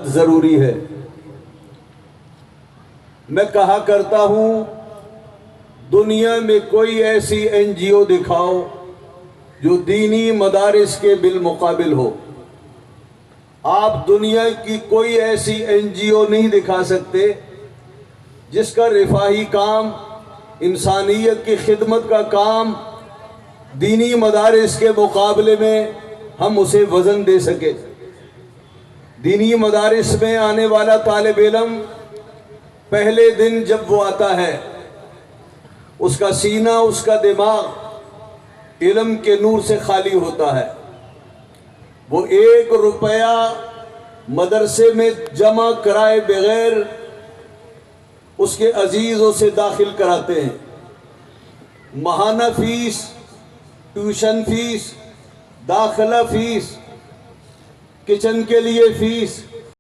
ضروری ہے۔ میں کہا کرتا ہوں دنیا میں کوئی ایسی این جی او دکھاؤ جو دینی مدارس کے بالمقابل ہو۔ آپ دنیا کی کوئی ایسی این جی او نہیں دکھا سکتے جس کا رفاہی کام، انسانیت کی خدمت کا کام دینی مدارس کے مقابلے میں ہم اسے وزن دے سکے۔ دینی مدارس میں آنے والا طالب علم پہلے دن جب وہ آتا ہے اس کا سینہ، اس کا دماغ علم کے نور سے خالی ہوتا ہے۔ وہ 1 روپیہ مدرسے میں جمع کرائے بغیر اس کے عزیزوں سے داخل کراتے ہیں۔ ماہانہ فیس، ٹیوشن فیس، داخلہ فیس، کچن کے لیے فیس،